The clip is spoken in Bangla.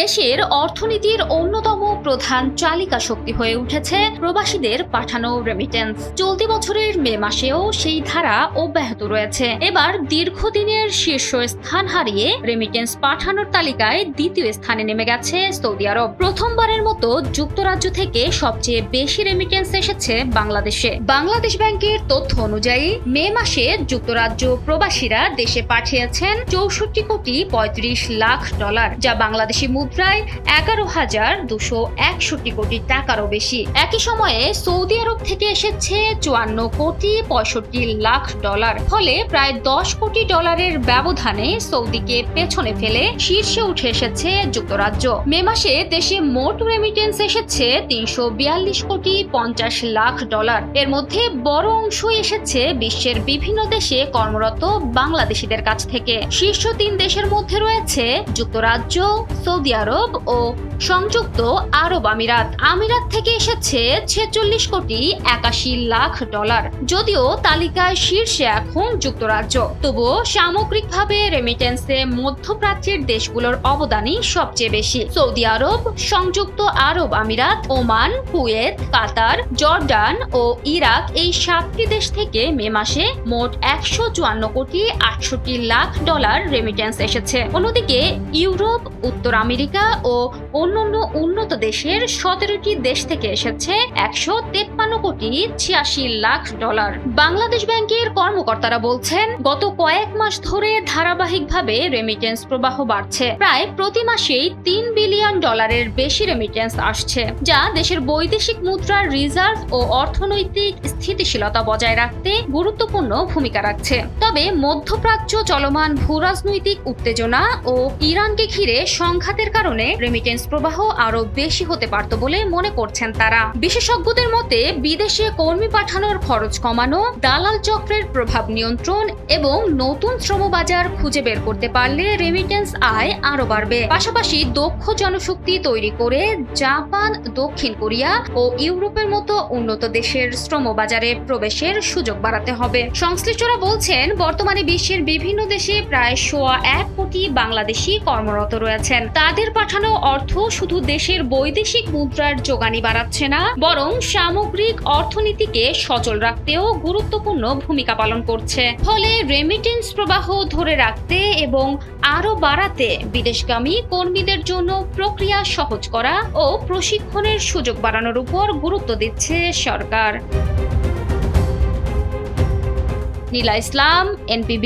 দেশের অর্থনীতির অন্যতম প্রধান চালিকা শক্তি হয়ে উঠেছে প্রবাসীদের পাঠানো রেমিটেন্স। চলতি বছরের মে মাসেও সেই ধারা অব্যাহত রয়েছে। এবার দীর্ঘদিনের শীর্ষ স্থান হারিয়ে রেমিটেন্স পাঠানোর তালিকায় দ্বিতীয় স্থানে নেমে গেছে সৌদি আরব। প্রথমবারের মতো যুক্তরাজ্য থেকে সবচেয়ে বেশি রেমিটেন্স এসেছে বাংলাদেশে। বাংলাদেশ ব্যাংকের তথ্য অনুযায়ী মে মাসে যুক্তরাজ্য প্রবাসীরা দেশে পাঠিয়েছেন 64,35,00,000 যা বাংলাদেশি মুদ্রায় 11,261 কোটি টাকারও বেশি। একই সময়ে সৌদি আরব থেকে এসেছে 54,65,00,000, ফলে প্রায় 10 কোটি ডলারের ব্যবধানে সৌদিকে পেছনে ফেলে শীর্ষে উঠে এসেছে যুক্তরাজ্য। মে মাসে দেশে মোট রেমিটেন্স এসেছে 342,50,00,000। এর মধ্যে বড় অংশই এসেছে বিশ্বের বিভিন্ন দেশে কর্মরত বাংলাদেশিদের কাছ থেকে। শীর্ষ 3 দেশের মধ্যে রয়েছে যুক্তরাজ্য, সৌদি আরব ও সংযুক্ত আরব আমিরাত। আমিরাত থেকে এসেছে 46,81,00,000। যদিও তালিকায় শীর্ষে এখন যুক্তরাজ্য, তবুও সামগ্রিকভাবে রেমিটেন্সে মধ্যপ্রাচ্যের দেশগুলোর অবদানই সবচেয়ে বেশি। সৌদি আরব, সংযুক্ত আরব আমিরাত, ওমান, কুয়েত, কাতার, জর্ডান ও ইরাক এই 7টি দেশ থেকে মে মাসে মোট 154,68,00,000 রেমিটেন্স এসেছে। অন্যদিকে ইউরোপ, উত্তর আমেরিকা ও অন্যান্য উন্নত দেশের 17টি দেশ থেকে এসেছে 153,86,00,000। বাংলাদেশ ব্যাংকের কর্মকর্তারা বলছেন, গত কয়েক মাস ধরে ধারাবাহিকভাবে রেমিটেন্স প্রবাহ বাড়ছে। প্রায় প্রতি মাসেই $3 বিলিয়ন বেশি রেমিটেন্স আসছে, যা দেশের বৈদেশিক মুদ্রার রিজার্ভ ও অর্থনৈতিক স্থিতিশীলতা বজায় রাখতে গুরুত্বপূর্ণ ভূমিকা রাখছে। তবে মধ্যপ্রাচ্য চলমান ভূরাজনৈতিক উত্তেজনা ও ইরানকে ঘিরে সংঘাতের কারণে রেমিটেন্স প্রবাহ আরো বেশি হতে পারত বলে মনে করছেন তারা। বিশেষজ্ঞদের মতে, বিদেশে কর্মী পাঠানোর খরচ কমানো, দালাল চক্রের প্রভাব নিয়ন্ত্রণ এবং নতুন শ্রমবাজার খুঁজে বের করতে পারলে রেমিটেন্স আয় আরো বাড়বে। পাশাপাশি দক্ষ জনশক্তি তৈরি করে জাপান, দক্ষিণ কোরিয়া ও ইউরোপের মতো উন্নত দেশের শ্রমবাজারে প্রবেশের সুযোগ বাড়াতে হবে। সংশ্লিষ্টরা বলছেন, বর্তমানে বিশ্বের বিভিন্ন দেশে প্রায় 1.25 কোটি বাংলাদেশি কর্মরত রয়েছেন। তাদের পাঠানো অর্থ শুধু দেশের বৈদেশিক মুদ্রার যোগানই বাড়াচ্ছে না, বরং সামগ্রিক অর্থনীতিকে সচল রাখতেও গুরুত্বপূর্ণ ভূমিকা পালন করছে। ফলে রেমিটেন্স প্রবাহ ধরে রাখতে এবং আরো বাড়াতে বিদেশগামী কর্মীদের জন্য প্রক্রিয়া সহজ করা ও প্রশিক্ষণের সুযোগ বাড়ানোর উপর গুরুত্ব দিচ্ছে সরকার। নীলা ইসলাম, NPB।